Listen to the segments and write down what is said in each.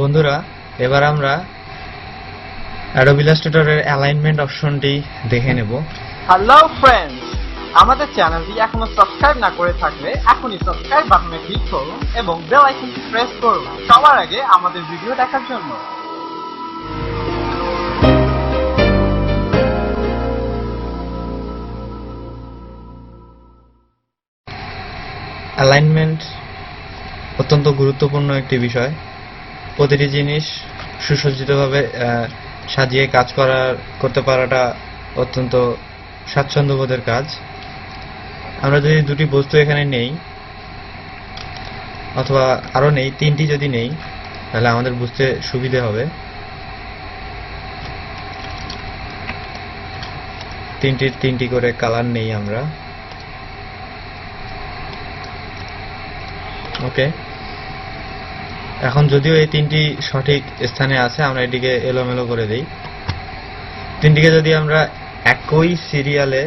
বন্ধুরা, এবার আমরা অ্যাডোবি ইলাস্ট্রেটরের অ্যালাইনমেন্ট অপশনটি দেখে নেব। হ্যালো ফ্রেন্ডস, আমাদের চ্যানেলটি এখনো সাবস্ক্রাইব না করে থাকলে এখনই সাবস্ক্রাইব বাটনে ক্লিক করুন এবং বেল আইকনটি প্রেস করুন সবার আগে আমাদের ভিডিও দেখার জন্য। অ্যালাইনমেন্ট অত্যন্ত গুরুত্বপূর্ণ একটি বিষয়। প্রতিটি জিনিস সুসজ্জিতভাবে সাজিয়ে কাজ করতে পারাটা অত্যন্ত স্বাচ্ছন্দ্যবোধের কাজ। আমরা যদি দুটি বস্তু এখানে নেই অথবা আরো নেই, তিনটি যদি নেই, তাহলে আমাদের বুঝতে সুবিধে হবে। তিনটি করে কালার নেই আমরা। ওকে, এখন যদিও এই তিনটি সঠিক স্থানে আছে, আমরা এটিকে এলোমেলো করে দেই। তিনটিকে যদি আমরা একই সিরিয়ালে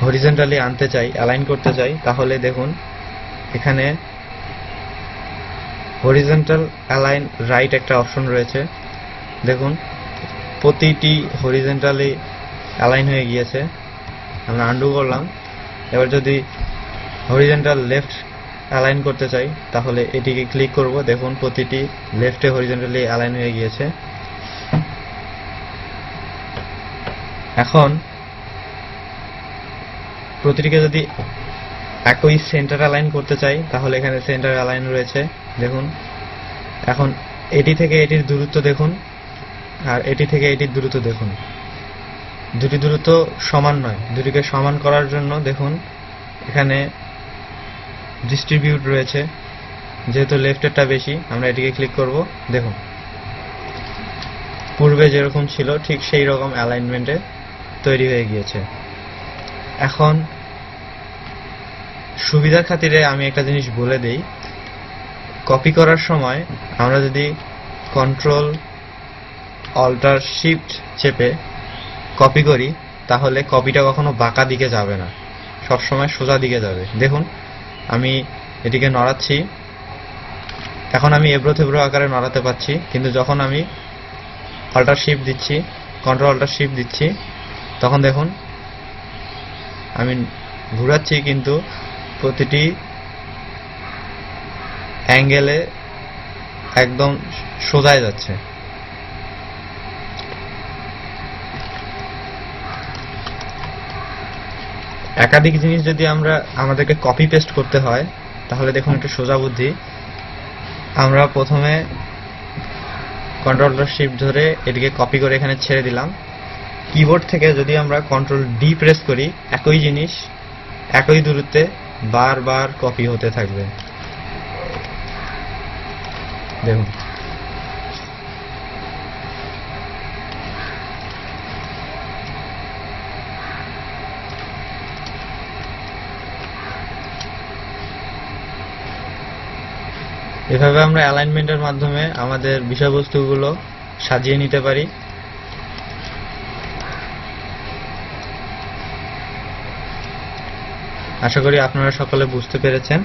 হরিজন্টালি আনতে চাই, অ্যালাইন করতে চাই, তাহলে দেখুন এখানে হরিজন্টাল অ্যালাইন রাইট একটা অপশন রয়েছে। দেখুন প্রতিটি হরিজন্টালি অ্যালাইন হয়ে গিয়েছে। আমরা আন্ডু করলাম। এবার যদি হরিজন্টাল লেফট অ্যালাইন করতে চাই তাহলে এটিকে ক্লিক করব। দেখুন প্রতিটি লেফটে হরিজন্টালি অ্যালাইন হয়ে গিয়েছে। এখন প্রতিটিকে যদি একই সেন্টার অ্যালাইন করতে চাই তাহলে এখানে সেন্টার অ্যালাইন রয়েছে। দেখুন এখন এটি থেকে এটির দূরত্ব দেখুন আর এটি থেকে এটির দূরত্ব দেখুন। দুটি দূরত্ব সমান নয়। দুটিকে সমান করার জন্য দেখুন এখানে ডিস্ট্রিবিউট রয়েছে। যেহেতু লেফটেরটা বেশি, আমরা এটিকে ক্লিক করব। দেখুন পূর্বে যেরকম ছিল ঠিক সেই রকম অ্যালাইনমেন্টে তৈরি হয়ে গিয়েছে। এখন সুবিধার খাতিরে আমি একটা জিনিস বলে দেই, কপি করার সময় আমরা যদি কন্ট্রোল অল্টার শিফট চেপে কপি করি তাহলে কপিটা কখনো বাঁকা দিকে যাবে না, সবসময় সোজা দিকে যাবে। দেখুন আমি এটিকে নড়াচ্ছি, এখন আমি এবড়ো থেবড়ো আকারে নড়াতে পারছি, কিন্তু যখন আমি অল্টার শিফট দিচ্ছি, কন্ট্রোল অল্টার শিফট দিচ্ছি, তখন দেখুন আমি ঘুরাচ্ছি কিন্তু প্রতিটি অ্যাঙ্গেলে একদম সোজায় যাচ্ছে। একাধিক জিনিস যদি আমাদেরকে কপি পেস্ট করতে হয় তাহলে দেখুন একটু সোজা বুদ্ধি। আমরা প্রথমে কন্ট্রোল শিফট ধরে এটিকে কপি করে এখানে ছেড়ে দিলাম। কিবোর্ড থেকে যদি আমরা কন্ট্রোল ডি প্রেস করি, একই জিনিস একই দূরত্বে বারবার কপি হতে থাকবে। দেখুন এভাবে আমরা অ্যালাইনমেন্টের মাধ্যমে আমাদের বিষয়বস্তুগুলো সাজিয়ে নিতে পারি। আশা করি আপনারা সকলে বুঝতে পেরেছেন।